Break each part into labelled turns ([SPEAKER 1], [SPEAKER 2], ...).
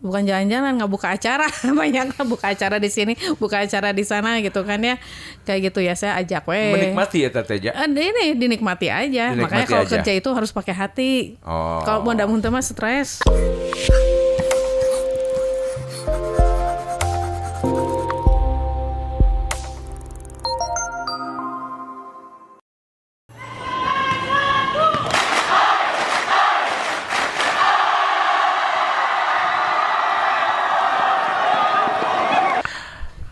[SPEAKER 1] bukan jalan-jalan, nggak buka acara. Banyak buka acara di sini, buka acara di sana gitu kan ya. Kayak gitu ya, saya ajak
[SPEAKER 2] Menikmati ya Teh Ja.
[SPEAKER 1] Ini dinikmati aja.
[SPEAKER 2] Dinikmati
[SPEAKER 1] Makanya kalau
[SPEAKER 2] aja.
[SPEAKER 1] kerja itu harus pakai hati. Kalau mau muntah mah stres.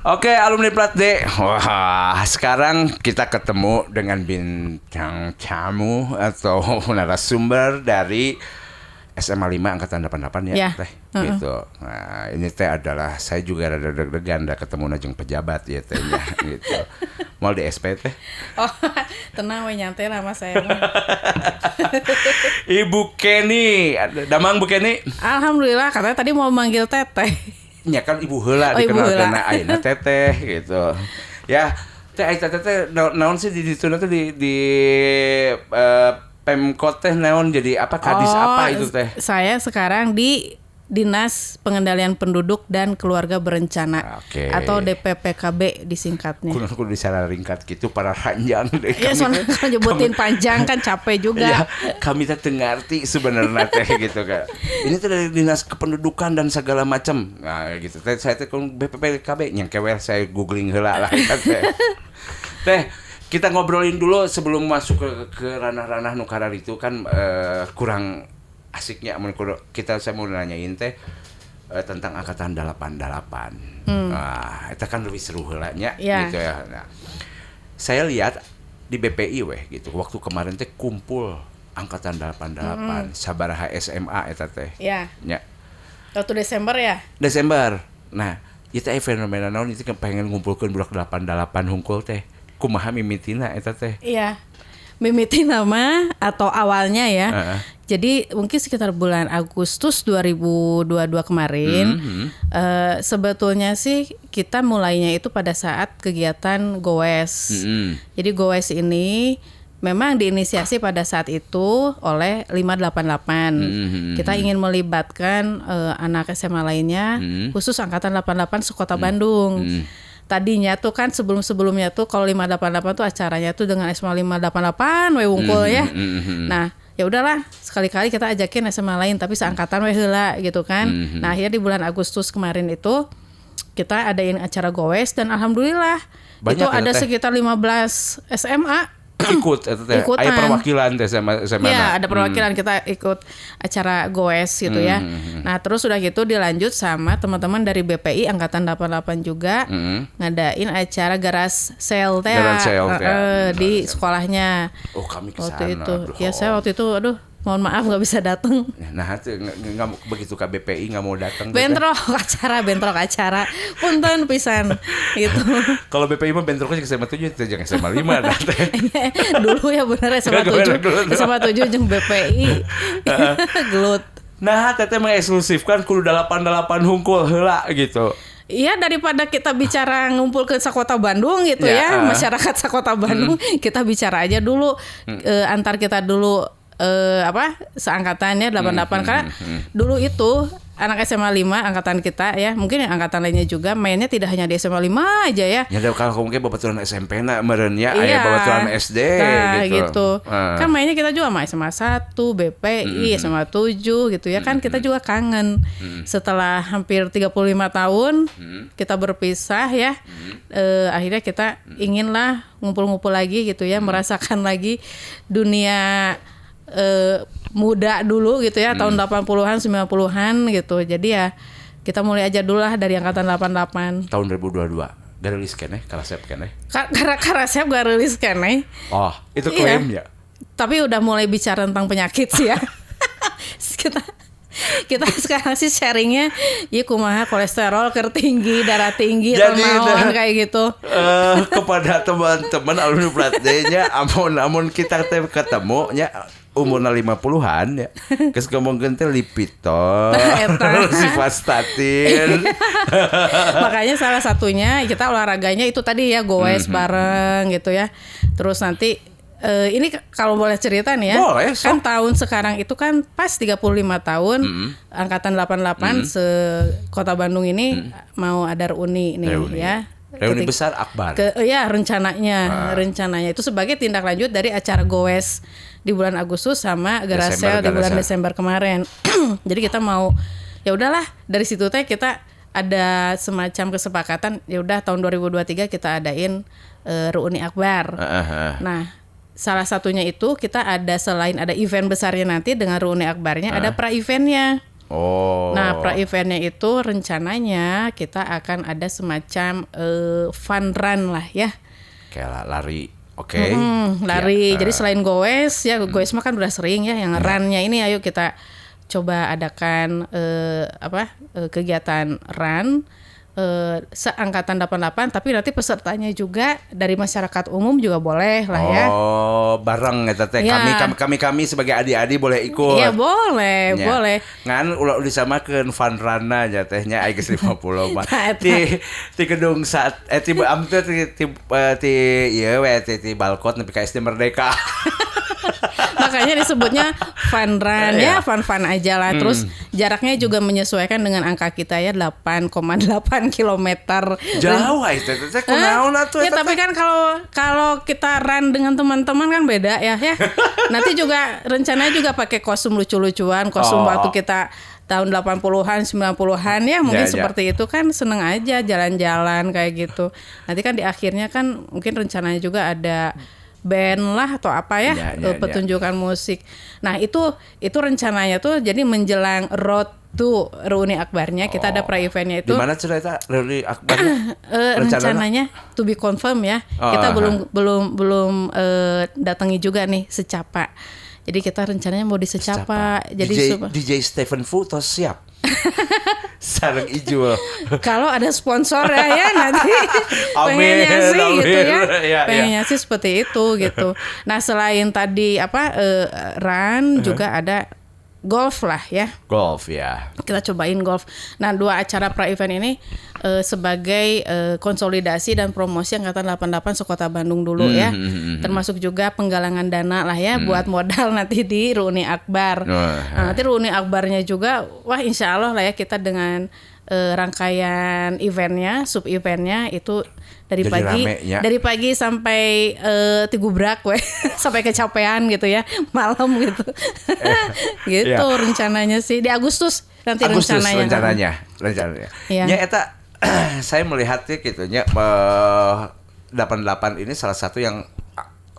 [SPEAKER 2] Oke, alumni Plat D. Wah, sekarang kita ketemu dengan bintang tamu atau narasumber dari SMA 5 angkatan 88 ya, Teh. Gitu. Nah, ini Teh adalah saya juga rada deg-degan ketemu najeng pejabat ya Tehnya gitu. Mau di SP Teh?
[SPEAKER 1] Oh, tenang we nyantai nama saya mah.
[SPEAKER 2] Ibu Kenny, damang Bu Kenny.
[SPEAKER 1] Alhamdulillah, katanya tadi mau manggil Teteh.
[SPEAKER 2] Ya kan ibu heula dikenalkeun ayeuna Teteh gitu. Ya, Teh ai Teteh naon sih di ditu teh di Pemkot teh naon jadi apa kadis apa itu Teh?
[SPEAKER 1] Saya sekarang di Dinas Pengendalian Penduduk dan Keluarga Berencana atau DPPKB disingkatnya.
[SPEAKER 2] Kudu disararingkat gitu para ranjang deh.
[SPEAKER 1] Ya soalnya kalau nyebutin panjang kan capek juga.
[SPEAKER 2] Ya, kami teh teu ngarti sebenarnya Teh gitu kan. Ini tuh dari Dinas Kependudukan dan segala macam. Nah gitu. Teh saya teh BPPKB nya kewel saya googling heula lah Teh. Teh, kita ngobrolin dulu sebelum masuk ke ranah-ranah nu karar itu kan kurang asiknya saya mau nanyain Teh tentang angkatan 88. Nah, itu kan lebih seru heula nya gitu ya. Nah, saya lihat di BPI gitu. Waktu kemarin teh kumpul angkatan 88 sabaraha SMA eta Teh.
[SPEAKER 1] Iya.
[SPEAKER 2] Nya.
[SPEAKER 1] Waktu Desember ya?
[SPEAKER 2] Desember. Nah, ieu teh fenomena naon itu pengen ngumpulkeun budak 88 hungkul Teh. Kumaha mimitina eta Teh?
[SPEAKER 1] Iya. Mimiti nama atau awalnya ya. Jadi mungkin sekitar bulan Agustus 2022 kemarin sebetulnya sih kita mulainya itu pada saat kegiatan Gowes. Jadi Gowes ini memang diinisiasi pada saat itu oleh 588. Kita ingin melibatkan anak SMA lainnya khusus angkatan 88 sekota Bandung. Tadinya tuh kan sebelum-sebelumnya tuh kalau 588 tuh acaranya tuh dengan SMA 588 we wungkul ya. Nah, ya udahlah sekali-kali kita ajakin SMA lain tapi seangkatan we heula gitu kan. Nah, akhirnya di bulan Agustus kemarin itu kita adain acara Gowes dan alhamdulillah banyak itu ada sekitar 15 SMA
[SPEAKER 2] ikut itu teh aya perwakilan teh sama
[SPEAKER 1] ya ada perwakilan kita ikut acara Gowes gitu ya. Nah terus udah gitu dilanjut sama teman-teman dari BPI angkatan 88 juga ngadain acara garage sale teh di sekolahnya.
[SPEAKER 2] Oh kami kesana
[SPEAKER 1] waktu itu ya saya waktu itu mohon maaf nggak bisa datang.
[SPEAKER 2] Nah itu nggak begitu KBPI nggak mau datang.
[SPEAKER 1] Bentrok acara, punten pisan gitu.
[SPEAKER 2] Kalau BPI mah bentroknya ke SMA 7 itu jangan SMA 5 datang.
[SPEAKER 1] Dulu ya bener SMA 7 jeung BPI gelut.
[SPEAKER 2] Nah teteh mengeksklusifkan kudu 88 hungkul heula gitu.
[SPEAKER 1] Iya daripada kita bicara ngumpul ke Sakota Bandung gitu ya masyarakat Sakota Bandung kita bicara aja dulu antar kita dulu seangkatannya 88 karena dulu itu anak SMA 5 angkatan kita ya mungkin yang angkatan lainnya juga mainnya tidak hanya di SMA 5 aja ya.
[SPEAKER 2] Ya kalau mungkin babaturan SMP na meureun nya aya babaturan SD
[SPEAKER 1] gitu. Kan mainnya kita juga sama SMA 1, BPI, SMA 7 gitu ya kan kita juga kangen. Setelah hampir 35 tahun kita berpisah ya. Akhirnya kita inginlah ngumpul-ngumpul lagi gitu ya merasakan lagi dunia muda dulu gitu ya tahun 80-an 90-an gitu. Jadi ya kita mulai aja dulu lah dari angkatan 88.
[SPEAKER 2] Tahun 2022 garilis keneh karasep keneh.
[SPEAKER 1] Karasep garilis keneh.
[SPEAKER 2] Oh, itu klaim ya.
[SPEAKER 1] Tapi udah mulai bicara tentang penyakit sih ya. kita sekarang sih sharingnya ya kumaha kolesterol tinggi, darah tinggi atau naon kayak gitu.
[SPEAKER 2] Kepada teman-teman alumni Plat D-nya amun kita ketemu nya umurna 50-an ya. Geus ngomongkeun teh Lipitor, Sivastatin.
[SPEAKER 1] Makanya salah satunya kita olahraganya itu tadi ya Gowes bareng gitu ya. Terus nanti ini kalau boleh cerita nih ya.
[SPEAKER 2] Boleh,
[SPEAKER 1] kan tahun sekarang itu kan pas 35 tahun angkatan 88 Kota Bandung ini mau ada reuni nih ya.
[SPEAKER 2] Reuni besar Akbar.
[SPEAKER 1] Ya rencananya itu sebagai tindak lanjut dari acara Goes di bulan Agustus sama Garasel di bulan Desember kemarin. Jadi kita mau ya udahlah dari situ teh kita ada semacam kesepakatan ya udah tahun 2023 kita adain reuni Akbar. Nah, salah satunya itu kita ada selain ada event besarnya nanti dengan reuni Akbarnya ada pra-eventnya. Nah pra-eventnya itu rencananya kita akan ada semacam fun run lah ya.
[SPEAKER 2] Kayak lari, oke.
[SPEAKER 1] Lari. Jadi selain goes ya goes mah kan udah sering ya. Yang runnya ini ayo kita coba adakan kegiatan run. Seangkatan 88 tapi nanti pesertanya juga dari masyarakat umum juga boleh lah ya.
[SPEAKER 2] Bareng eta teh. Kami sebagai adik-adik boleh ikut.
[SPEAKER 1] Iya boleh.
[SPEAKER 2] Ngan ulah disamakeun fun run-na nya teh nya aya geus 50 mah. Ti gedung saat ti amteu ti balkon nepi ka SD Merdeka.
[SPEAKER 1] Makanya disebutnya fun run ya, fun aja lah. Terus jaraknya juga menyesuaikan dengan angka kita ya 8,8 kilometer.
[SPEAKER 2] Jauh itu kunaon atuh.
[SPEAKER 1] Ya tapi kan kalau kita run dengan teman-teman kan beda ya. Nanti juga rencananya juga pakai kostum lucu-lucuan, kostum waktu kita tahun 80-an, 90-an ya mungkin seperti itu kan seneng aja jalan-jalan kayak gitu. Nanti kan di akhirnya kan mungkin rencananya juga ada band lah atau apa ya, pertunjukan musik. Nah itu rencananya tuh jadi menjelang road to reuni Akbarnya kita ada pra-eventnya itu.
[SPEAKER 2] Di mana cerita reuni Akbarnya?
[SPEAKER 1] Rencananya to be confirm ya. Kita belum datangi juga nih Secapa. Jadi kita rencananya mau di Secapa. Jadi
[SPEAKER 2] DJ Stephen Futos siap. Sareng Ijul.
[SPEAKER 1] Kalau ada sponsor ya nanti pengennya sih gitu ya. Pengennya sih seperti itu gitu. Nah selain tadi run juga ada golf lah ya.
[SPEAKER 2] Golf ya.
[SPEAKER 1] Kita cobain golf. Nah 2 acara pra-event ini sebagai konsolidasi dan promosi angkatan 88 sekota Bandung dulu ya. Termasuk juga penggalangan dana lah ya buat modal nanti di reuni Akbar. Nah, nanti reuni Akbarnya juga wah insya Allah lah ya kita dengan rangkaian eventnya, sub eventnya itu dari pagi sampai tigubrak sampai kecapean gitu ya malam gitu. Gitu rencananya sih di Agustus nanti rencananya.
[SPEAKER 2] Ya eta saya melihatnya gitu nya 88 ini salah satu yang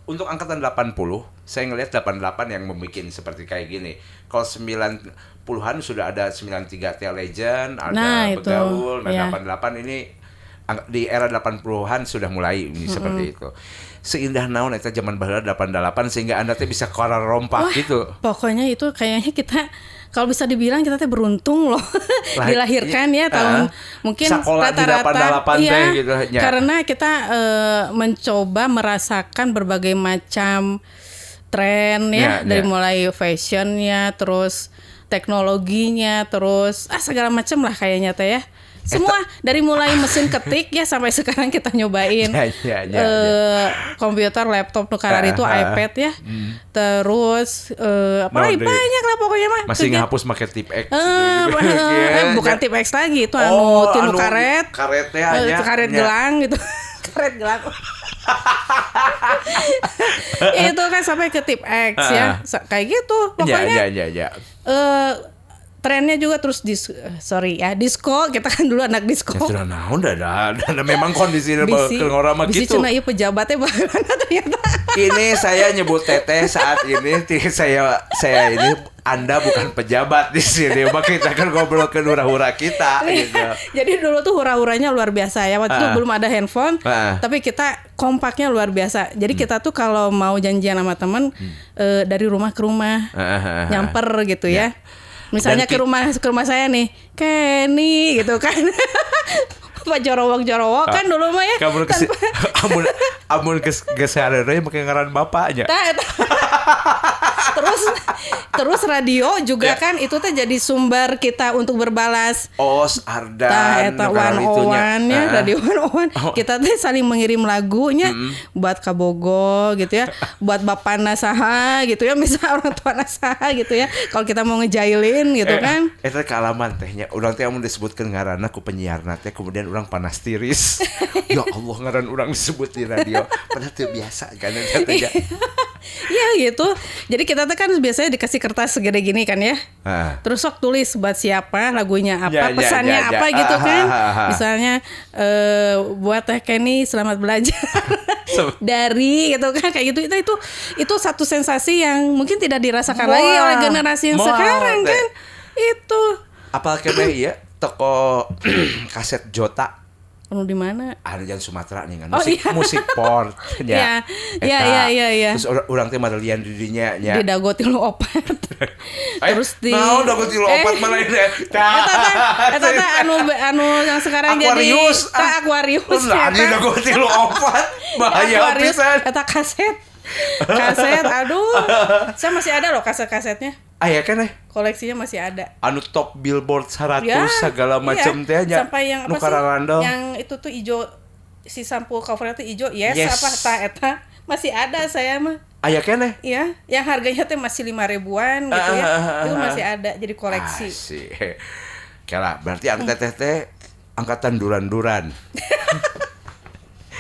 [SPEAKER 2] untuk angkatan 80 saya ngelihat 88 yang membuat seperti kayak gini. Kalau 90-an sudah ada 93 Tia Legend, ada Begaul, 88 ini di era 80-an sudah mulai ini seperti itu. Seindah naon eta zaman baheula 88 sehingga Anda teh bisa korar rompak gitu.
[SPEAKER 1] Pokoknya itu kayaknya kita kalau bisa dibilang kita teh beruntung loh dilahirkan ya tahun mungkin rata-rata gitu, karena kita mencoba merasakan berbagai macam tren dari mulai fashionnya terus teknologinya terus segala macam lah kayaknya teh ya. Semua dari mulai mesin ketik ya sampai sekarang kita nyobain komputer, laptop, nukaran itu iPad ya. Terus apalagi banyak lah pokoknya mah.
[SPEAKER 2] Masih ngapus pakai tip X.
[SPEAKER 1] Bukan tip X lagi itu tinu karet. Karet gelang gitu. Karet gelang. Itu kan sampai ke tip X ya. Kayak gitu pokoknya. Trennya juga terus disco kita kan dulu anak disco.
[SPEAKER 2] Ya naon dah memang kondisi orang mah gitu.
[SPEAKER 1] Bisi cenah ieu pejabatnya bagaimana ternyata.
[SPEAKER 2] Ini saya nyebut teteh saat ini saya ini Anda bukan pejabat di sini, maka kita kan ngobrol ke hura-hura kita gitu.
[SPEAKER 1] Jadi dulu tuh hura-huranya luar biasa ya. Waktu itu belum ada handphone, tapi kita kompaknya luar biasa. Jadi kita tuh kalau mau janjian sama teman dari rumah ke rumah, nyamper gitu ya. Misalnya ke rumah saya nih, Kenny gitu kan. Pak jorowok kan dulu mah ya.
[SPEAKER 2] Kamu amun geus sareureuy make ngaran bapaknya.
[SPEAKER 1] terus radio juga kan itu teh jadi sumber kita untuk berbalas.
[SPEAKER 2] Ardan
[SPEAKER 1] eta 101 nya radio 101 kita teh saling mengirim lagunya buat kabogo gitu ya, buat bapana saha gitu ya, misal orang tua saha gitu ya, kalau kita mau ngejailin gitu kan.
[SPEAKER 2] Eta kealaman tehnya urang teh mun disebutkeun ngaranna ku penyiarna teh kemudian urang panas tiris. Ya Allah ngaran urang disebut di radio padahal teu biasa kan eta teh.
[SPEAKER 1] Ya gitu. Jadi kita tuh kan biasanya dikasih kertas segede gini kan ya. Terus sok tulis buat siapa, lagunya apa, pesannya apa gitu kan. Misalnya buat Teh Kenny selamat belajar dari gitu kan kayak gitu. Itu satu sensasi yang mungkin tidak dirasakan lagi oleh generasi yang sekarang kan. Itu.
[SPEAKER 2] Apal keneh ya toko kaset Jota.
[SPEAKER 1] Di mana?
[SPEAKER 2] Ada yang Sumatera nih kan musik port
[SPEAKER 1] ya. Iya.
[SPEAKER 2] Terus orang teh madalian di dinya nya.
[SPEAKER 1] Di dago 34. Terus di
[SPEAKER 2] dago 34 mana ini?
[SPEAKER 1] Eta anu yang sekarang
[SPEAKER 2] Aquarius.
[SPEAKER 1] Jadi Aquarius.
[SPEAKER 2] Nah, di dago 34 bahaya pisan.
[SPEAKER 1] Eta kaset, aduh. Saya masih ada loh kaset-kasetnya.
[SPEAKER 2] Ya kan
[SPEAKER 1] koleksinya masih ada.
[SPEAKER 2] Anu top Billboard 100 segala macam teh nya.
[SPEAKER 1] Sampai yang apa sih? Yang itu tuh ijo si sampul covernya tuh ijo. Yes. Apa eta masih ada saya mah.
[SPEAKER 2] Ya kan
[SPEAKER 1] Iya, yang harganya tuh masih 5.000-an gitu ya. Itu masih ada jadi koleksi.
[SPEAKER 2] Kira berarti teh angkatan duran-duran.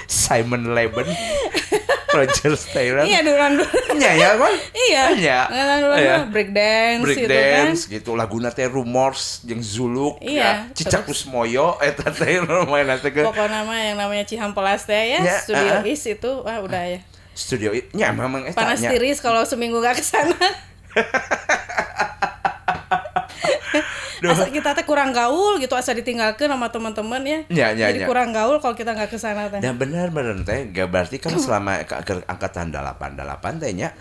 [SPEAKER 2] Simon Leben, Roger Taylor.
[SPEAKER 1] Iya, duran-duran.
[SPEAKER 2] Ya kan?
[SPEAKER 1] Iya. Breakdance
[SPEAKER 2] gitu. Laguna teh Rumors jeung Zuluk.
[SPEAKER 1] Iya.
[SPEAKER 2] Cicak Kusmoyo eta teh lumayan teh.
[SPEAKER 1] Pokoknya yang namanya Cihampelas teh ya, Studio Is itu udah ya.
[SPEAKER 2] Studio Is nya memang eta.
[SPEAKER 1] Panas tiris kalau seminggu enggak ke sana. Asa kita teh kurang gaul gitu, asa ditinggalkeun sama teman-teman ya. Jadi kurang gaul kalau kita enggak ke sana teh.
[SPEAKER 2] Dan benar teh, enggak berarti kan selama angkatan 88 teh nya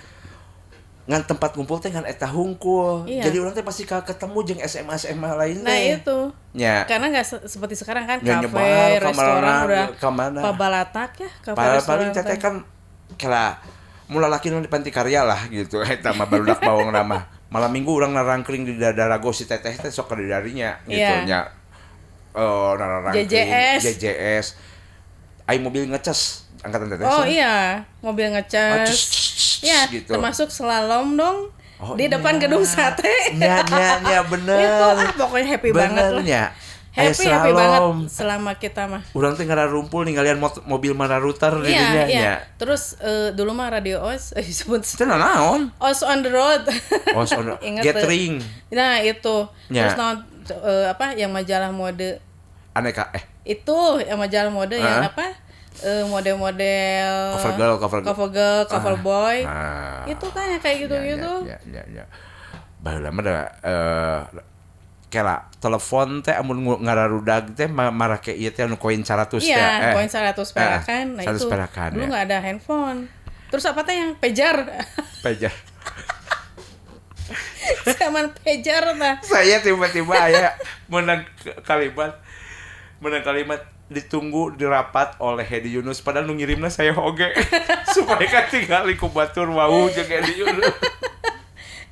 [SPEAKER 2] ngan tempat ngumpul teh ngan eta hungkul.
[SPEAKER 1] Iya.
[SPEAKER 2] Jadi orang teh pasti ketemu jeung SMA lain teh.
[SPEAKER 1] Nah itu.
[SPEAKER 2] Ya.
[SPEAKER 1] Karena enggak seperti sekarang kan kafe, restoran udah pabalatak ya, kafe restoran.
[SPEAKER 2] Paling teh kan kala mula laki nu di Panti Karya lah gitu. Eta mah barudak bawang nama. Malam minggu orang narangkring di Darago si teteh teh sok ke darinya gitu nya. JJS. Ai mobil ngecas angkatan teteh.
[SPEAKER 1] Iya, mobil ngecas. Ya, gitu. Termasuk slalom dong. Di depan gedung sate.
[SPEAKER 2] Nya bener.
[SPEAKER 1] Itu pokoknya happy banget lah. Happy banget selama kita mah.
[SPEAKER 2] Urang teh ngararumpul ninggalian mobil Mararutar di dinya nya.
[SPEAKER 1] Terus dulu mah radio OS disebut
[SPEAKER 2] teh naon?
[SPEAKER 1] OS on the road.
[SPEAKER 2] OS on the Gathering.
[SPEAKER 1] Nah, itu. Terus apa yang majalah mode
[SPEAKER 2] Aneka
[SPEAKER 1] itu yang majalah mode yang apa? Model-model cover boy. Itu kan yang kayak gitu-gitu.
[SPEAKER 2] Ya. Baheula mah kela telepon teh amun ngararudag teh marake ieu teh anu koin 100 teh.
[SPEAKER 1] Iya, koin 100 perakan. Nah itu
[SPEAKER 2] perakan,
[SPEAKER 1] dulu enggak ada handphone. Terus apa teh yang pager? Zaman pager tah.
[SPEAKER 2] Saya tiba-tiba aya menang kalimat ditunggu dirapat oleh Hedi Yunus padahal nu ngirimna saya oge supaya katingali ku batur wau jeung Hedi Yunus.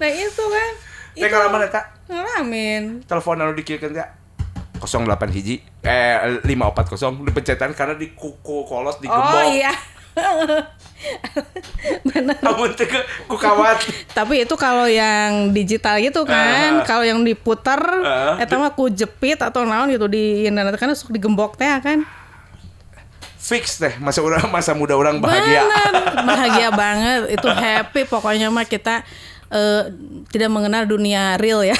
[SPEAKER 1] Nah itu kan.
[SPEAKER 2] Teh ngalaman eta?
[SPEAKER 1] Ngalamin.
[SPEAKER 2] Telepon anu dikiekeun teh 08 hiji 540 dipencetan karena di kuku kolot digembok.
[SPEAKER 1] Oh iya. Benar.
[SPEAKER 2] Amun teh ku kawat.
[SPEAKER 1] Tapi itu kalau yang digital gitu kan, kalau yang diputer eta mah ku jepit atau naon gitu di internet kan sok digembok teh kan.
[SPEAKER 2] Fix teh masa muda orang bahagia.
[SPEAKER 1] Bener, bahagia banget. Itu happy pokoknya mah kita tidak mengenal dunia real ya.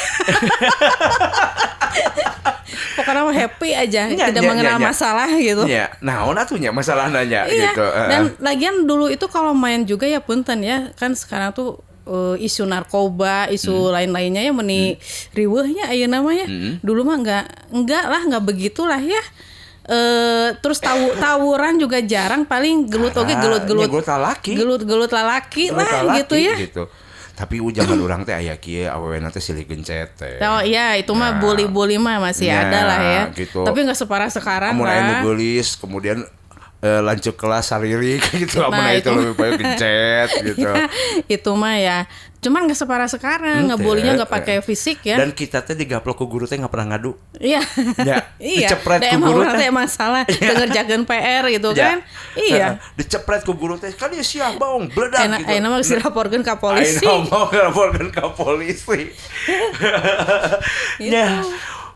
[SPEAKER 1] Pokoknya mah happy aja, tidak mengenal masalah gitu.
[SPEAKER 2] Iya, naon atunya masalah nanya gitu.
[SPEAKER 1] Dan lagian dulu itu kalau main juga ya punten ya, kan sekarang tuh isu narkoba, isu lain-lainnya ya meni riweuhnya ayeuna mah ya. Dulu mah enggak begitulah ya. Terus tawuran juga jarang, paling gelut lalaki lah gitu ya.
[SPEAKER 2] Gitu. Tapi zaman orang teh aya kieu awewena teh silih gencet teh.
[SPEAKER 1] Oh iya, itu mah bully-bully mah masih ada lah ya.
[SPEAKER 2] Gitu.
[SPEAKER 1] Tapi enggak separah sekarang
[SPEAKER 2] lah. Mun aya nu
[SPEAKER 1] lah.
[SPEAKER 2] geulis kemudian lanjut kelas saririk gitu, nah, itu lebih banyak gencet gitu.
[SPEAKER 1] Itu mah ya, cuman nggak separah sekarang, ngebulinya nggak pakai fisik ya.
[SPEAKER 2] Dan kita teh digaplok ku guru teh nggak pernah ngadu.
[SPEAKER 1] Iya.
[SPEAKER 2] Ya,
[SPEAKER 1] iya.
[SPEAKER 2] Dicepret ku guru teh
[SPEAKER 1] masalah, ngerjakeun PR gitu kan. Iya.
[SPEAKER 2] Dicepret ku guru teh kan ya siap baong bledak gitu.
[SPEAKER 1] Ayeuna mah geus dilaporkeun ka polisi.
[SPEAKER 2] Ayeuna mau dilaporkeun ka polisi. Ya.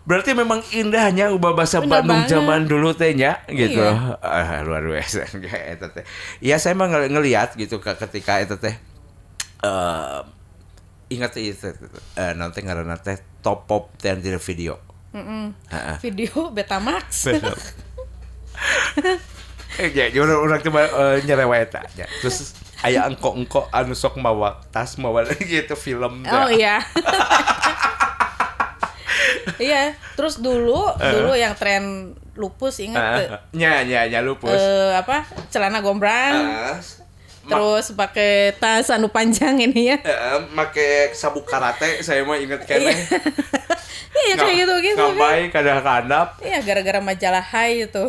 [SPEAKER 2] Berarti memang indahnya ubah bahasa Bandung zaman dulu tehnya gitu. Iya. Luar biasa eta teh. Iya saya mah ngelihat gitu ketika eta teh ingat itu nanti ngaranna teh top pop dan video.
[SPEAKER 1] Video Betamax.
[SPEAKER 2] Ya, orang cuma nyerewa eta nya. Terus aya engko-engko anu sok mawa tas mawa gitu film.
[SPEAKER 1] Oh iya. Iya, terus dulu yang tren lupus ingat
[SPEAKER 2] nya lupus.
[SPEAKER 1] Celana gombrang. Terus pakai tas anu panjang ini ya.
[SPEAKER 2] Pakai sabuk karate saya mah inget keneh.
[SPEAKER 1] Iya kayak gitu
[SPEAKER 2] Ngapain kadang-kadang.
[SPEAKER 1] Iya gara-gara majalah Hai itu.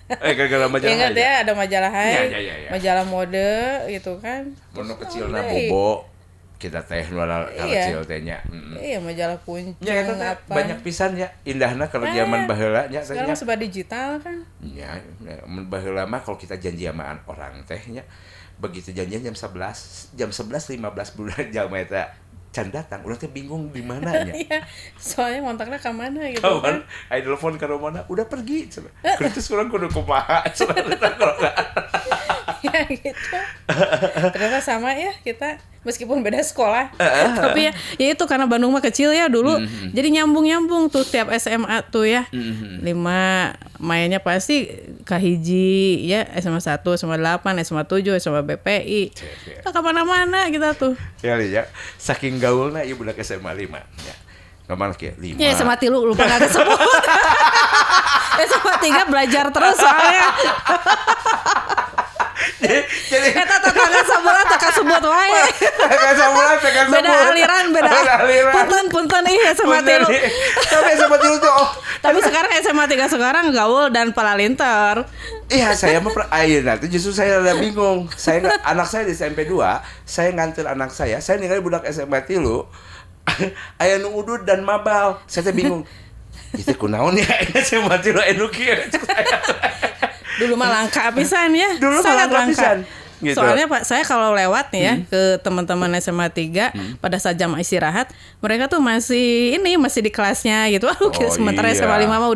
[SPEAKER 2] Gara-gara majalah
[SPEAKER 1] Ingat ya ada majalah Hai.
[SPEAKER 2] Ya.
[SPEAKER 1] Majalah mode gitu kan.
[SPEAKER 2] Mono kecilna bobo. Kita teh nuala kecil tehnya.
[SPEAKER 1] Iya majalah Kuncung
[SPEAKER 2] ya, apa. Banyak pisan ya indahna kalau zaman baheula nya.
[SPEAKER 1] Sekarang serba digital kan.
[SPEAKER 2] Ya, mun baheula mah kalau kita janji sama orang tehnya begitu janjian jam 11, jam 11.15 bulan jam eta can datang, urang teh bingung di mana nya.
[SPEAKER 1] Iya, soalnya kontaknya ke mana gitu kan.
[SPEAKER 2] Ai telepon ke mana, udah pergi. Terus urang kudu kumaha.
[SPEAKER 1] Ya gitu. Ternyata sama ya kita meskipun beda sekolah. Tapi ya itu karena Bandung mah kecil ya dulu. Jadi nyambung tuh tiap SMA tuh ya. 5 mainnya pasti kahiji ya, SMA 1, SMA 8, SMA 7, SMA BPI. Kemana-mana kita tuh.
[SPEAKER 2] Ya saking gaulna ieu budak SMA 5 ya. Ngomong ke 5.
[SPEAKER 1] Ya SMA 3 lupa enggak kesebut. SMA 3 belajar terus soalnya.
[SPEAKER 2] Jadi
[SPEAKER 1] eta tetangga sabulan teu kasebut wae. Beda aliran. Punten SMA 3.
[SPEAKER 2] Tapi SMA 3 tuh
[SPEAKER 1] Tapi sekarang SMA 3 sekarang gaul dan palalinter.
[SPEAKER 2] Iya, saya mah ayeuna tuh justru saya rada bingung. Anak saya di SMP 2, saya nganter anak saya ningali budak SMA 3 aya nu udud dan mabal. Saya teh bingung. Itu kunaon ya SMA 3 anu kieu.
[SPEAKER 1] Dulu mah langka pisan ya.
[SPEAKER 2] Dulu
[SPEAKER 1] sangat
[SPEAKER 2] langka pisan. Gitu.
[SPEAKER 1] Soalnya Pak, saya kalau lewat nih ya ke teman-teman SMA 3 pada saat jam istirahat, mereka tuh masih di kelasnya gitu. Sementara
[SPEAKER 2] iya.
[SPEAKER 1] SMA 5 mah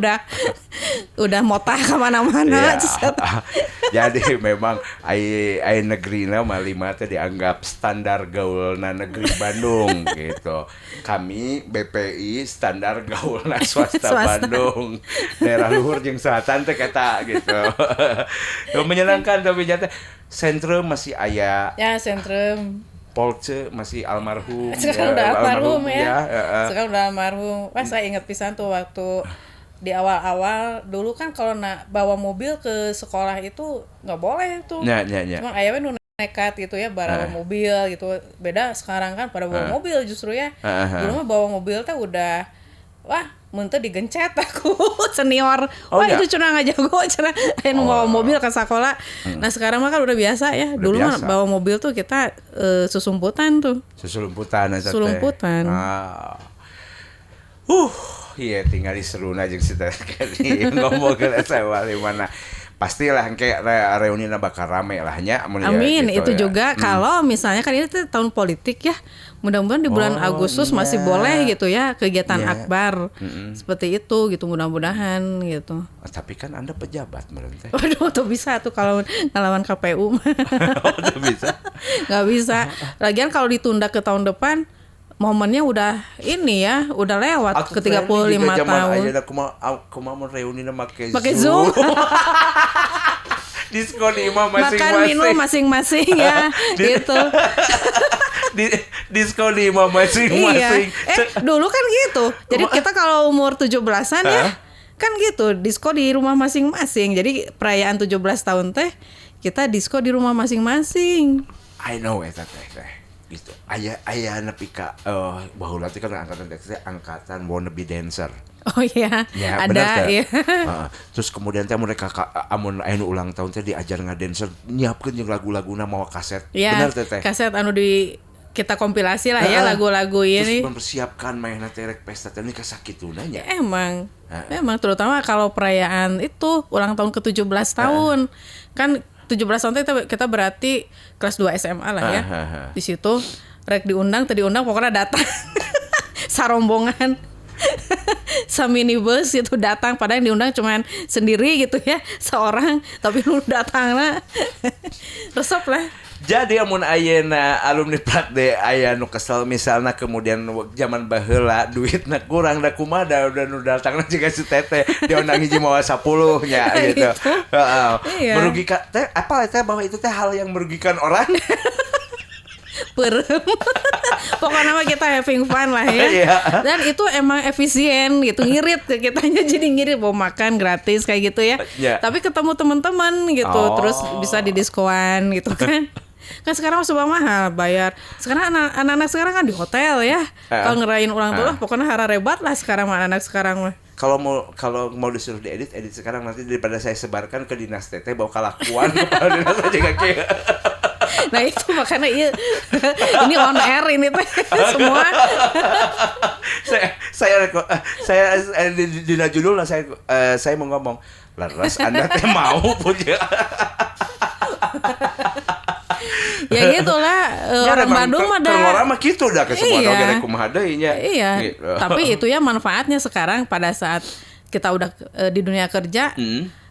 [SPEAKER 1] udah motah kemana-mana.
[SPEAKER 2] Iya. Jadi memang ai negrina mah 5 teh dianggap standar gaulna negeri Bandung gitu. Kami BPI standar gaulna swasta Bandung. Daerah luhur jeung selatan teh eta gitu. Menyenangkan tapi nyata Sentrum masih aya.
[SPEAKER 1] Ya, Sentrum.
[SPEAKER 2] Polce masih almarhum.
[SPEAKER 1] Sekarang udah almarhum ya. Sekarang udah almarhum. Wah, saya ingat pisan tuh waktu di awal-awal dulu kan kalau bawa mobil ke sekolah itu nggak boleh tuh. Cuma ayahnya nu nekat gitu ya bawa mobil gitu. Beda sekarang kan pada bawa mobil justru ya. Dulu mah bawa mobil teh udah mun teh digencet aku senior. Itu cuna nggak jago cuna bawa mobil ke sekolah. Nah sekarang mah kan udah biasa ya. Dulu mah bawa mobil tuh kita susumputan tuh. Susulumputan.
[SPEAKER 2] Iya tinggal di seruna jeung si teh ngomongkeun SMA 5. Pastilah kayak reuni bakal rame lah nya.
[SPEAKER 1] Amin gitu, itu ya. Juga kalau misalnya kan ini tuh tahun politik ya. Mudah-mudahan di bulan Agustus masih boleh gitu ya kegiatan akbar seperti itu gitu mudah-mudahan gitu.
[SPEAKER 2] Tapi kan Anda pejabat menurut saya.
[SPEAKER 1] Waduh tuh bisa tuh kalau ngelawan KPU mah.
[SPEAKER 2] Tuh bisa.
[SPEAKER 1] Nggak bisa. Lagian kalau ditunda ke tahun depan momennya udah ini ya, udah lewat ke 35 tahun.
[SPEAKER 2] Aja kumaha mau reuni make
[SPEAKER 1] Zoom.
[SPEAKER 2] Diskon imam masing-masing.
[SPEAKER 1] Makan minum masing-masing ya, gitu.
[SPEAKER 2] Diskon imam masing-masing.
[SPEAKER 1] Iya. Dulu kan gitu. Jadi kita kalau umur 17-an ya, kan gitu, disko di rumah masing-masing. Jadi perayaan 17 tahun teh kita disko di rumah masing-masing.
[SPEAKER 2] I know eta teh. Gitu. Aya nepi ka baheula teh kan angkatan wannabe dancer.
[SPEAKER 1] Oh iya,
[SPEAKER 2] Ya,
[SPEAKER 1] ada ya.
[SPEAKER 2] Terus kemudian teh mereka amun aya nu ulang tahun teh diajar ngadancer, nyiapkeun jeung lagu-laguna mawa kaset.
[SPEAKER 1] Ya,
[SPEAKER 2] Bener teh.
[SPEAKER 1] kaset anu di kita kompilasi lah ya lagu-lagu ini.
[SPEAKER 2] Terus mempersiapkan mainna teh rek pesta teh ka sakituna nya.
[SPEAKER 1] Memang terutama kalau perayaan itu ulang tahun ke-17 tahun. Kan 17 tahun itu kita berarti kelas 2 SMA lah ya. Di situ rek diundang pokoknya datang. Sarombongan. Minibus itu datang, padahal yang diundang cuman sendiri gitu ya, seorang, tapi lu datang lah. Resep lah.
[SPEAKER 2] Jadi amun ayeuna alumni Pratde aya nu kesel misalna kemudian zaman baheula duitna kurang da kumaha da nu datangna jiga si teteh diundang hiji mawa 10 nya gitu. Heeh. Iya. Merugikan teh apa teh bahwa itu teh hal yang merugikan orang.
[SPEAKER 1] Pokoknya mah kita having fun lah ya. Dan itu emang efisien gitu, ngirit kitanya, jadi ngirit mau makan gratis kayak gitu ya. Tapi ketemu teman-teman gitu, terus bisa didiskoan gitu kan. Kan sekarang serba mahal bayar. Sekarang anak-anak sekarang kan di hotel ya. Kalau ngerayain ulang tahun pokoknya hara rebat lah sekarang anak-anak sekarang mah.
[SPEAKER 2] Kalau mau disuruh edit sekarang, nanti daripada saya sebarkan ke dinas teteh bawa kelakuan kepala dinas aja kaki.
[SPEAKER 1] Nah itu makanya iya. Ini on air ini teh semua.
[SPEAKER 2] saya di judul lah saya mau ngomong laras Anda teh mau punya.
[SPEAKER 1] Ya gitulah orang Bandung mah dah.
[SPEAKER 2] Orang mah gitu dah ke semua oge kumaha deui nya.
[SPEAKER 1] Iya. Gitu. Tapi itu ya manfaatnya sekarang pada saat kita udah di dunia kerja.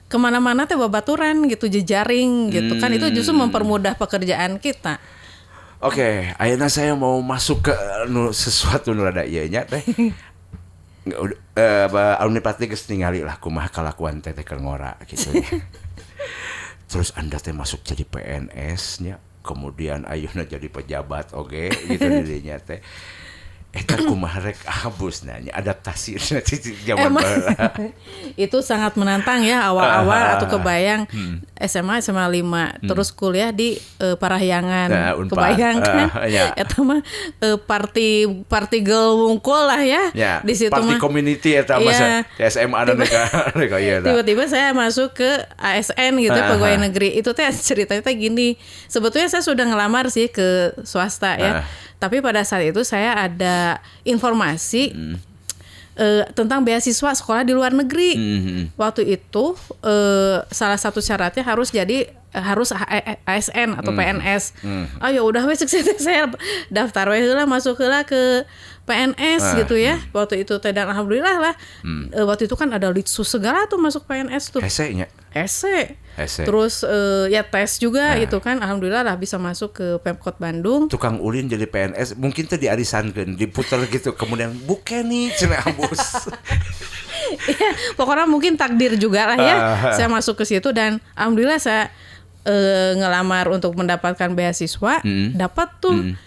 [SPEAKER 1] Kemana-mana teh babaturan gitu, jejaring gitu kan, itu justru mempermudah pekerjaan kita.
[SPEAKER 2] Oke, ayeuna saya mau masuk ke sesuatu nu rada ieu nya teh. Alumni Pratde geus ningali lah kumaha kalakuan teteh keur ngora gitu ya. Terus Anda teh masuk jadi PNS nya, kemudian ayeuna jadi pejabat oge gitu dirinya teh. Eta kumaha rek abus nanya adaptasi zaman baheula.
[SPEAKER 1] Itu sangat menantang ya awal-awal atau kebayang SMA 5 terus kuliah di Parahyangan. Kebayang kan? Eta mah party girl wungkul lah ya. Di situ
[SPEAKER 2] party
[SPEAKER 1] mah
[SPEAKER 2] community eta mah SMA dan mereka ieu.
[SPEAKER 1] Tiba-tiba saya masuk ke ASN gitu, pegawai negeri. Itu teh ceritanya teh gini. Sebetulnya saya sudah ngelamar sih ke swasta ya. Tapi pada saat itu saya ada informasi tentang beasiswa sekolah di luar negeri. Waktu itu salah satu syaratnya harus ASN atau PNS. Oh ya udah wes saya daftar wes lah, masuk lah ke PNS gitu ya. Waktu itu dan alhamdulillah lah. Waktu itu kan ada litsus segala tuh masuk PNS tuh. Ese. Terus ya tes juga gitu kan. Alhamdulillah lah bisa masuk ke Pemkot Bandung.
[SPEAKER 2] Tukang ulin jadi PNS mungkin tuh diarisankeun, diputer gitu, kemudian bukan nih cenah abus.
[SPEAKER 1] Ya, pokoknya mungkin takdir juga lah ya. Saya masuk ke situ dan alhamdulillah saya ngelamar untuk mendapatkan beasiswa, dapat tuh.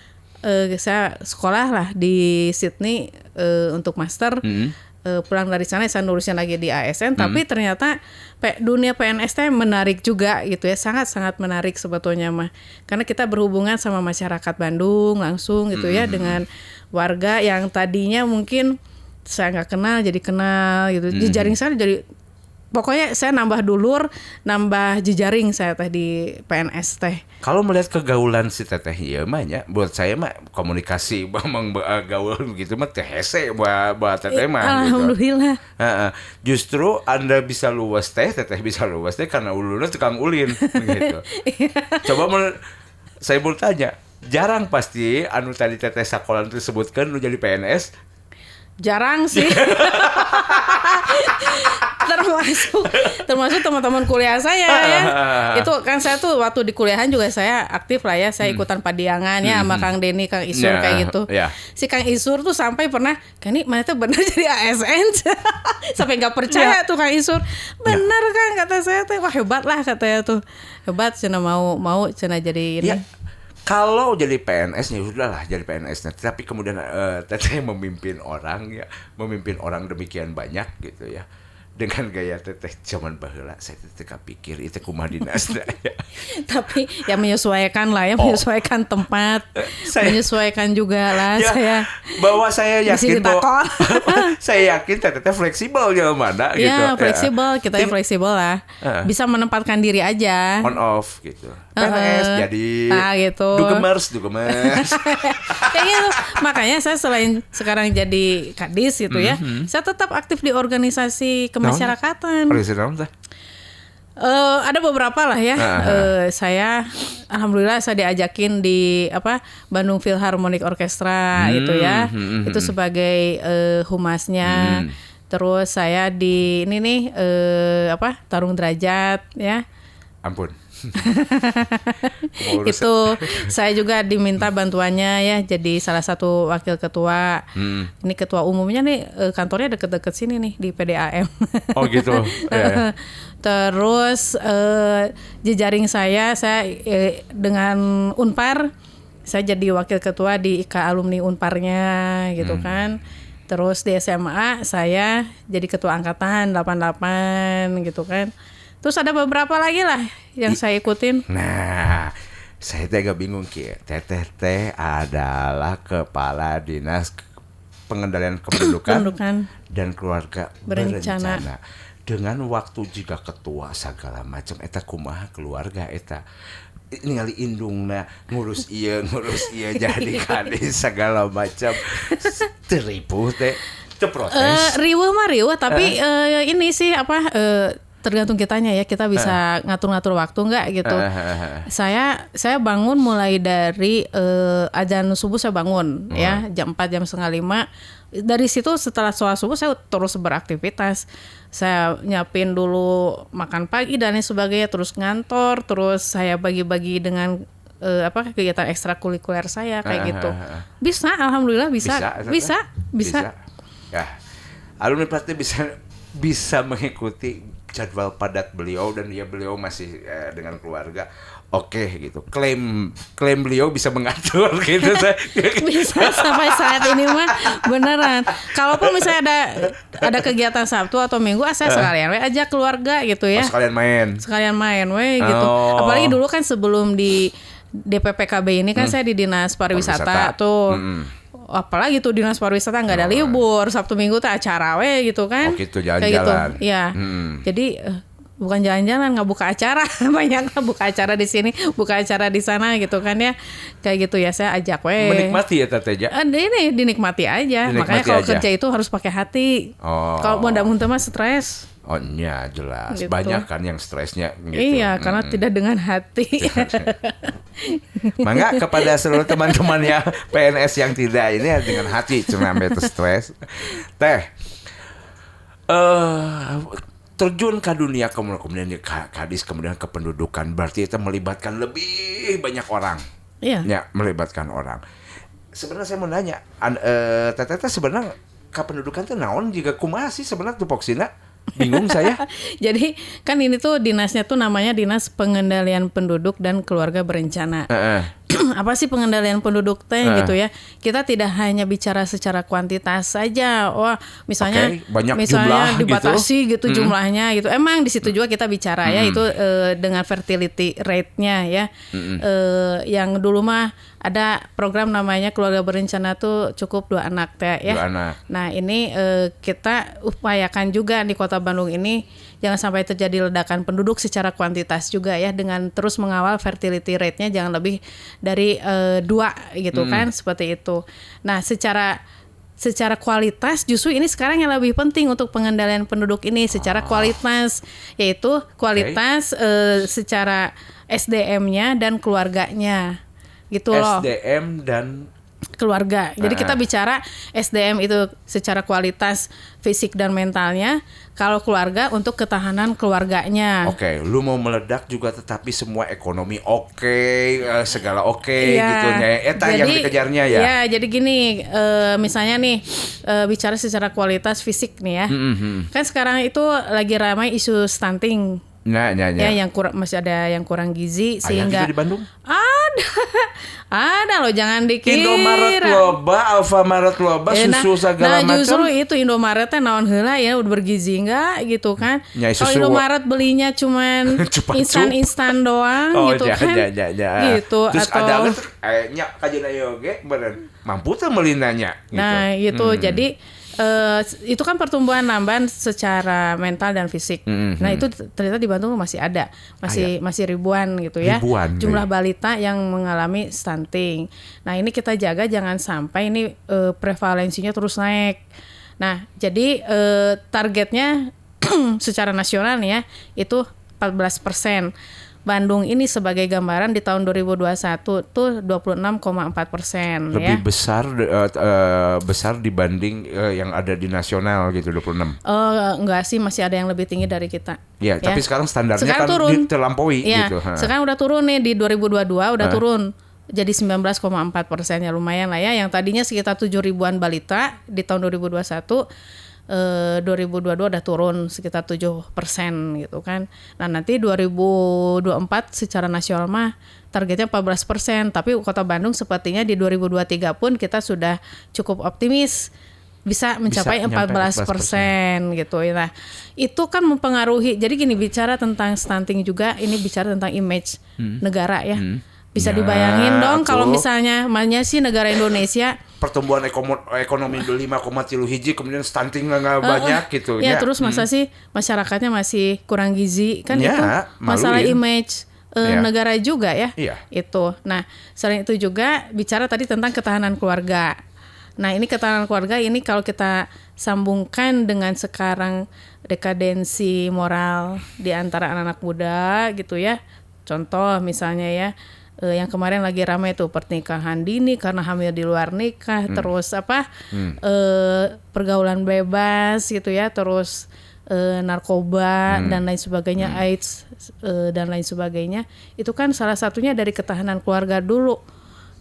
[SPEAKER 1] Saya sekolah lah di Sydney untuk master. Pulang dari sana saya nulisin lagi di ASN, tapi ternyata dunia PNS teh menarik juga gitu ya, sangat-sangat menarik sebetulnya mah, karena kita berhubungan sama masyarakat Bandung langsung gitu ya, dengan warga yang tadinya mungkin saya nggak kenal jadi kenal gitu. Jejaring saya jadi pokoknya saya nambah dulur, nambah jejaring saya teh di PNS teh.
[SPEAKER 2] Kalau melihat kegaulan si teteh ieu mah nya, buat saya mah komunikasi memang gaul begitu mah teh hese buat teteh mah gitu.
[SPEAKER 1] Alhamdulillah.
[SPEAKER 2] Justru Anda bisa luas teteh bisa luas teh karena ulunna tukang ulin gitu. Coba saya mau tanya, jarang pasti anu tadi teteh sakola itu sebutkan nu jadi PNS.
[SPEAKER 1] Jarang sih. termasuk teman-teman kuliah saya ya. Itu kan saya tuh waktu di kuliahan juga saya aktif lah ya, saya ikutan padiangan ya sama Kang Denny, Kang Isur kayak gitu. Si Kang Isur tuh sampai pernah, "Kan ini mana tuh benar jadi ASN." Sampai enggak percaya tuh Kang Isur. "Benar Kang," kata saya tuh. "Wah, hebat lah," katanya tuh. "Hebat cenah mau cenah jadi ini."
[SPEAKER 2] Kalau jadi PNS ya sudahlah jadi PNS, tapi kemudian teteh memimpin orang demikian banyak gitu ya. dengan gaya teteh zaman baheula saya teh pikir itu kumaha dinasna ya.
[SPEAKER 1] Tapi ya menyesuaikan lah ya, menyesuaikan tempat, menyesuaikan juga lah
[SPEAKER 2] ya,
[SPEAKER 1] saya.
[SPEAKER 2] Bahwa saya yakin bahwa saya yakin teteh fleksibel jalan mana gitu.
[SPEAKER 1] Ya, fleksibel, kita yang fleksibel lah. Bisa menempatkan diri aja.
[SPEAKER 2] On off gitu. PNS jadi
[SPEAKER 1] gitu.
[SPEAKER 2] dugemers.
[SPEAKER 1] Kayak gitu. Makanya saya selain sekarang jadi kadis gitu ya, saya tetap aktif di organisasi kemasyarakatan. Ada beberapa lah ya. Saya alhamdulillah saya diajakin di Bandung Philharmonic Orchestra itu ya. Itu sebagai humasnya. Terus saya di ini nih Tarung Derajat ya.
[SPEAKER 2] Ampun.
[SPEAKER 1] Itu saya juga diminta bantuannya ya, jadi salah satu wakil ketua. Ini ketua umumnya nih kantornya deket-deket sini nih di PDAM.
[SPEAKER 2] Oh gitu. Yeah.
[SPEAKER 1] Terus jejaring saya dengan Unpar, saya jadi wakil ketua di IKA alumni Unparnya gitu kan. Terus di SMA saya jadi ketua angkatan 88 gitu kan. Terus ada beberapa lagi lah yang saya ikutin.
[SPEAKER 2] Nah, saya agak bingung Ki. Teteh adalah kepala dinas pengendalian kependudukan dan keluarga berencana. Dengan waktu jika ketua segala macam eta kumaha keluarga eta ningali indungna ngurus iya jadi kadis segala macam teripu teh proses.
[SPEAKER 1] Riweuh tapi ini sih tergantung kitanya ya, kita bisa ngatur-ngatur waktu nggak gitu. Saya bangun mulai dari azan subuh saya bangun ya jam 4 jam setengah 5. Dari situ setelah sholat subuh saya terus beraktivitas. Saya nyiapin dulu makan pagi dan lain sebagainya, terus ngantor, terus saya bagi-bagi dengan kegiatan ekstrakurikuler saya kayak gitu. Bisa, alhamdulillah bisa. Ya,
[SPEAKER 2] alumni pasti bisa mengikuti jadwal padat beliau dan beliau masih dengan keluarga. Oke gitu. Klaim beliau bisa mengatur gitu.
[SPEAKER 1] Bisa sampai saat ini mah beneran. Kalaupun misalnya ada kegiatan Sabtu atau Minggu, saya sekalian aja keluarga gitu ya. Sekalian main gitu. Apalagi dulu kan sebelum di DPPKB ini kan saya di Dinas Pariwisata tuh. Apalagi tuh Dinas Pariwisata nggak ada libur, Sabtu Minggu tuh acara gitu kan.
[SPEAKER 2] Oh gitu, jalan-jalan.
[SPEAKER 1] Gitu. Ya. Jadi bukan jalan-jalan, nggak buka acara. Banyak buka acara di sini, buka acara di sana gitu kan ya. Kayak gitu ya, saya ajak
[SPEAKER 2] menikmati ya Teteh.
[SPEAKER 1] Ini dinikmati aja. Makanya kalau kerja itu harus pakai hati. Kalau mau muntah mah stres.
[SPEAKER 2] Oh iya jelas. Gitu. Banyak kan yang stresnya gitu.
[SPEAKER 1] Iya, karena tidak dengan hati.
[SPEAKER 2] Mangga kepada seluruh teman-teman ya PNS yang tidak ini dengan hati cuma sampai stres. Teh terjun ke dunia kemudian kadis kemudian kependudukan berarti itu melibatkan lebih banyak orang.
[SPEAKER 1] Iya.
[SPEAKER 2] Ya, melibatkan orang. Sebenarnya saya mau nanya, Teteh sebenarnya kependudukan itu naon juga kumaha sih sebenarnya tupoksina? Bingung saya.
[SPEAKER 1] Jadi kan ini tuh dinasnya tuh namanya Dinas Pengendalian Penduduk dan Keluarga Berencana. Apa sih pengendalian penduduk teh gitu ya? Kita tidak hanya bicara secara kuantitas saja. Wah, misalnya
[SPEAKER 2] jumlah
[SPEAKER 1] dibatasi gitu jumlahnya gitu. Emang di situ juga kita bicara ya itu dengan fertility rate-nya ya. Yang dulu mah ada program namanya Keluarga Berencana tuh cukup 2 anak teh ya.
[SPEAKER 2] 2 anak.
[SPEAKER 1] Nah, ini kita upayakan juga di Kota Bandung ini jangan sampai terjadi ledakan penduduk secara kuantitas juga ya, dengan terus mengawal fertility rate-nya jangan lebih dari 2 gitu kan, seperti itu. Nah, secara kualitas justru ini sekarang yang lebih penting untuk pengendalian penduduk ini secara kualitas, yaitu kualitas secara SDM-nya dan keluarganya. Gitu loh.
[SPEAKER 2] SDM dan
[SPEAKER 1] keluarga. Jadi kita bicara SDM itu secara kualitas fisik dan mentalnya, kalau keluarga untuk ketahanan keluarganya.
[SPEAKER 2] Oke, lu mau meledak juga tetapi semua ekonomi segala gitu ya. Eta yang dikejarnya ya.
[SPEAKER 1] Ya, jadi gini, misalnya nih bicara secara kualitas fisik nih ya. Kan sekarang itu lagi ramai isu stunting.
[SPEAKER 2] Ya,
[SPEAKER 1] yang masih ada yang kurang gizi sehingga
[SPEAKER 2] juga di Bandung?
[SPEAKER 1] Ada loh, jangan dikira.
[SPEAKER 2] Indomaret loba, Alfamaret loba, susu segala macam.
[SPEAKER 1] Nah justru itu Indomaretnya naon heula ya, udah bergizi enggak gitu kan. Kalau Indomaret belinya cuman instan doang gitu kan. Gitu.
[SPEAKER 2] Terus
[SPEAKER 1] atau
[SPEAKER 2] ada nya kajian ayo ge beren mampu tuh melinanya gitu.
[SPEAKER 1] Nah gitu. Jadi itu kan pertumbuhan nambahan secara mental dan fisik. Nah itu ternyata di Bandung masih ada, masih ribuan gitu ya. Jumlah balita yang mengalami stunting. Nah ini kita jaga jangan sampai ini prevalensinya terus naik. Nah jadi targetnya secara nasional nih ya itu 14%. Bandung ini sebagai gambaran di tahun 2021 tuh 26,4%.
[SPEAKER 2] Lebih besar dibanding yang ada di nasional gitu 26.
[SPEAKER 1] Enggak sih, masih ada yang lebih tinggi dari kita.
[SPEAKER 2] Ya, tapi sekarang standarnya kan terlampaui gitu.
[SPEAKER 1] Sekarang udah turun nih di 2022 udah turun jadi 19,4%, ya lumayan lah ya. Yang tadinya sekitar 7 ribuan balita di tahun 2021. 2022 udah turun sekitar 7% gitu kan. Nah nanti 2024 secara nasional mah targetnya 14%. Tapi Kota Bandung sepertinya di 2023 pun kita sudah cukup optimis bisa mencapai 14% gitu. Nah itu kan mempengaruhi. Jadi gini, bicara tentang stunting juga ini bicara tentang image negara ya. Bisa dibayangin dong kalau misalnya namanya sih negara Indonesia
[SPEAKER 2] pertumbuhan ekonomi 5,3 kemudian stunting nggak banyak gitu
[SPEAKER 1] ya. Terus masa sih masyarakatnya masih kurang gizi kan itu masalah image negara juga ya. Itu. Nah, selain itu juga bicara tadi tentang ketahanan keluarga. Nah, ini ketahanan keluarga ini kalau kita sambungkan dengan sekarang dekadensi moral di antara anak-anak muda gitu ya. Contoh misalnya ya, yang kemarin lagi ramai tuh pernikahan dini karena hamil di luar nikah, terus pergaulan bebas gitu ya, terus narkoba dan lain sebagainya, AIDS dan lain sebagainya. Itu kan salah satunya dari ketahanan keluarga dulu.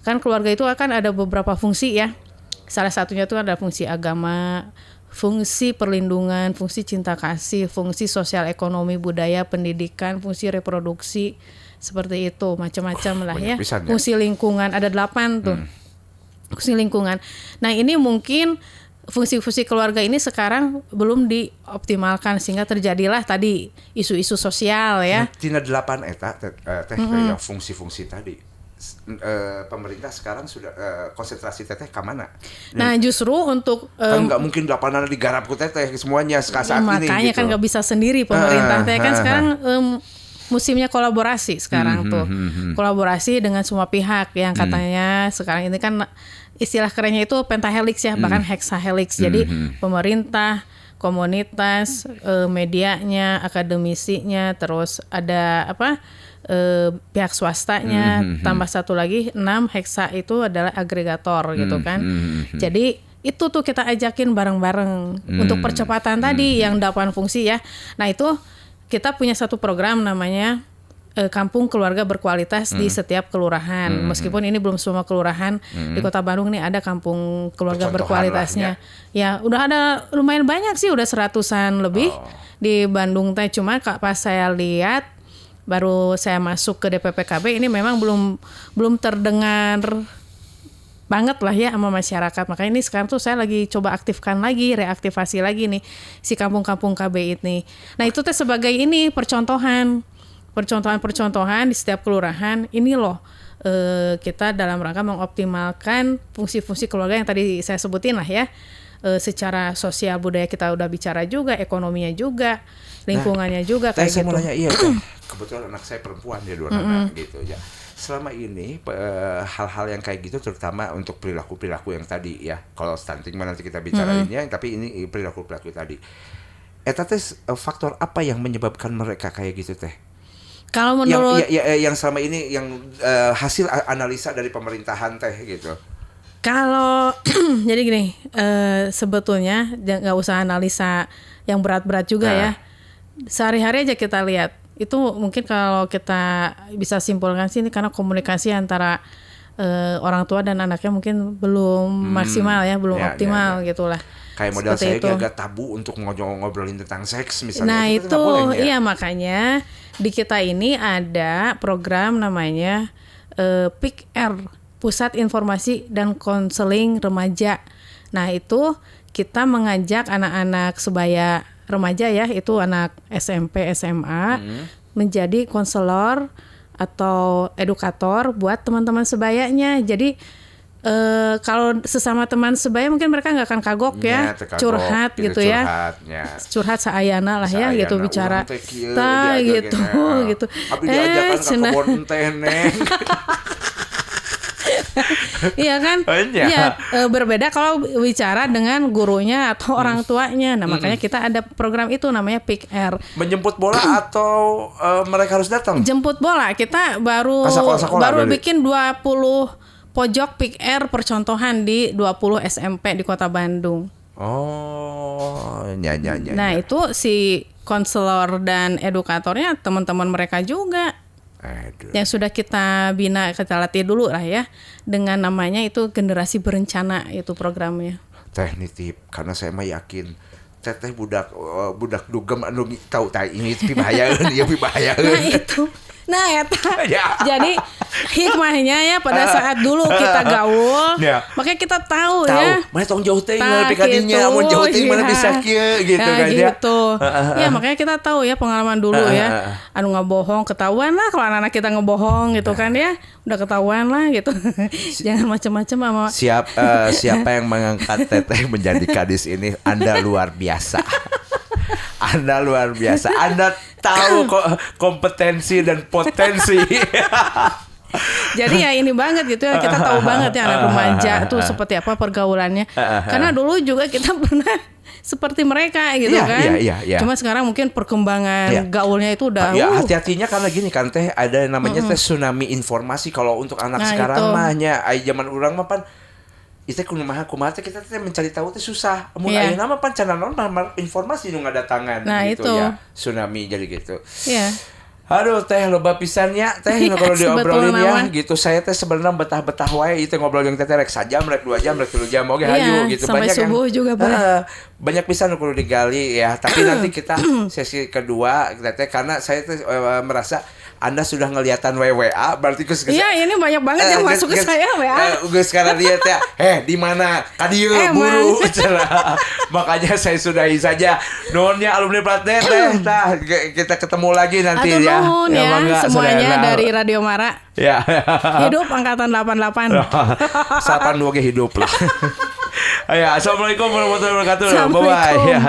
[SPEAKER 1] Kan keluarga itu akan ada beberapa fungsi ya. Salah satunya itu ada fungsi agama, fungsi perlindungan, fungsi cinta kasih, fungsi sosial ekonomi budaya, pendidikan, fungsi reproduksi. Seperti itu, macam-macam lah ya. Fungsi lingkungan, ada 8 tuh. Fungsi lingkungan. Nah ini mungkin fungsi-fungsi keluarga ini sekarang belum dioptimalkan sehingga terjadilah tadi isu-isu sosial ya.
[SPEAKER 2] Tina 8 eta yang fungsi-fungsi tadi. Pemerintah sekarang sudah konsentrasi teteh ke mana?
[SPEAKER 1] Nah justru untuk
[SPEAKER 2] kan nggak mungkin 8 digarap ku teteh semuanya saat ini gitu.
[SPEAKER 1] Makanya kan nggak bisa sendiri pemerintah teh kan sekarang musimnya kolaborasi sekarang tuh. Kolaborasi dengan semua pihak yang katanya sekarang ini kan istilah kerennya itu pentahelix ya, bahkan hexahelix. Jadi pemerintah, komunitas, medianya, akademisinya, terus ada pihak swastanya, tambah satu lagi 6 hexa itu adalah agregator gitu kan. Jadi itu tuh kita ajakin bareng-bareng untuk percepatan tadi yang 8 fungsi ya. Nah itu kita punya satu program namanya Kampung Keluarga Berkualitas di setiap kelurahan. Meskipun ini belum semua kelurahan di Kota Bandung nih ada Kampung Keluarga Berkualitasnya. Ya udah ada lumayan banyak sih, udah 100-an lebih di Bandung teh. Cuma pas saya lihat baru saya masuk ke DPPKB ini memang belum terdengar banget lah ya sama masyarakat. Makanya ini sekarang tuh saya lagi coba aktifkan lagi, reaktivasi lagi nih si kampung-kampung KB ini. Nah itu tuh sebagai ini percontohan di setiap kelurahan ini loh. Kita dalam rangka mengoptimalkan fungsi-fungsi keluarga yang tadi saya sebutin lah ya. Secara sosial budaya kita udah bicara juga, ekonominya juga, lingkungannya juga kayak gitu.
[SPEAKER 2] Saya mau nanya, iya kebetulan anak saya perempuan dia 2 anak gitu ya. Selama ini hal-hal yang kayak gitu terutama untuk perilaku-perilaku yang tadi ya. Kalau stunting mana nanti kita bicarainnya, tapi ini perilaku-perilaku tadi. Eta teh faktor apa yang menyebabkan mereka kayak gitu teh?
[SPEAKER 1] Kalau menurut
[SPEAKER 2] yang selama ini yang hasil analisa dari pemerintahan teh gitu.
[SPEAKER 1] Kalau jadi gini, sebetulnya nggak usah analisa yang berat-berat juga ya. Sehari-hari aja kita lihat. Itu mungkin kalau kita bisa simpulkan sih ini karena komunikasi antara orang tua dan anaknya mungkin belum maksimal ya, belum optimal gitulah.
[SPEAKER 2] Kayak modal saya agak tabu untuk ngobrolin tentang seks misalnya.
[SPEAKER 1] Nah itu iya makanya di kita ini ada program namanya PIKR, Pusat Informasi dan Konseling Remaja. Nah itu kita mengajak anak-anak sebaya remaja ya, itu anak SMP, SMA, menjadi konselor atau edukator buat teman-teman sebayanya. Jadi kalau sesama teman sebaya mungkin mereka nggak akan kagok ya, curhat gitu ya, curhat seayana lah ya gitu, bicara gitu.
[SPEAKER 2] Kebon teh neng.
[SPEAKER 1] Iya kan? Iya, berbeda kalau bicara dengan gurunya atau orang tuanya. Nah, makanya kita ada program itu namanya PIKR.
[SPEAKER 2] Menjemput bola atau mereka harus datang?
[SPEAKER 1] Jemput bola. Kita baru bikin 20 pojok PIKR percontohan di 20 SMP di Kota Bandung.
[SPEAKER 2] Oh,
[SPEAKER 1] Nah, itu si konselor dan edukatornya teman-teman mereka juga.
[SPEAKER 2] Aduh.
[SPEAKER 1] Yang sudah kita bina, kita latih dulu lah ya, dengan namanya itu Generasi Berencana, itu programnya.
[SPEAKER 2] Teknik karena saya mah yakin teteh budak dugem anu tahu tah ini pibahayaeun ya pibahayaeun.
[SPEAKER 1] Nah ya. Jadi hikmahnya ya pada saat dulu kita gaul, makanya kita tahu ya.
[SPEAKER 2] Mana tong jauh teh ngalih pikadinya, mun jauh teh mana bisa kieu gitu kan ya.
[SPEAKER 1] Gitu. Ya makanya kita tahu ya pengalaman dulu ya. Anu ngebohong ketahuan lah kalau anak-anak kita ngebohong gitu kan ya. Udah ketahuan lah gitu. Jangan macam-macam sama.
[SPEAKER 2] Siapa yang mengangkat teteh menjadi kadis ini, Anda luar biasa. Anda luar biasa. Anda tahu kok kompetensi dan potensi.
[SPEAKER 1] Jadi ya ini banget gitu ya, kita tahu banget ya anak remaja tuh seperti apa pergaulannya. Karena dulu juga kita pernah seperti mereka gitu kan.
[SPEAKER 2] Iya.
[SPEAKER 1] Cuma sekarang mungkin perkembangan gaulnya itu udah.
[SPEAKER 2] Ya hati-hatinya karena gini kan teh, ada namanya teh tsunami informasi. Kalau untuk anak sekarang mahnya, zaman urang mah pan itu kumaha teh kita teh mencari tahu teh susah. Mun ayeuna mah pan cenah naon informasi nu ngadatangan gitu
[SPEAKER 1] itu.
[SPEAKER 2] Ya. Tsunami jadi gitu.
[SPEAKER 1] Iya.
[SPEAKER 2] Aduh teh loba pisannya teh kalau diobrolin ya gitu. Saya teh sebenarnya betah-betah wae itu ngobrol jeung teteh rek sajam, rek 2 jam, rek 3 jam oge hayu gitu.
[SPEAKER 1] Sampai
[SPEAKER 2] banyak
[SPEAKER 1] subuh yang, juga boleh.
[SPEAKER 2] Banyak pisan kudu digali ya. Tapi nanti kita sesi kedua teteh karena saya teh merasa Anda sudah ngeliatan WA berarti geus.
[SPEAKER 1] Iya, ini banyak banget yang masuk ke saya WA.
[SPEAKER 2] Geus sekarang lihat ya. Di mana? Ka dieu buru. Makanya saya sudahi saja. Nuhunnya alumni Platnet teh. Kita ketemu lagi nanti ya.
[SPEAKER 1] Nuhun ya semuanya dari Radio Mara.
[SPEAKER 2] Ya.
[SPEAKER 1] Hidup angkatan 88.
[SPEAKER 2] 82 ge hidup lah. Ya, assalamualaikum warahmatullahi wabarakatuh.
[SPEAKER 1] Assalamualaikum.
[SPEAKER 2] Bye bye. Ya.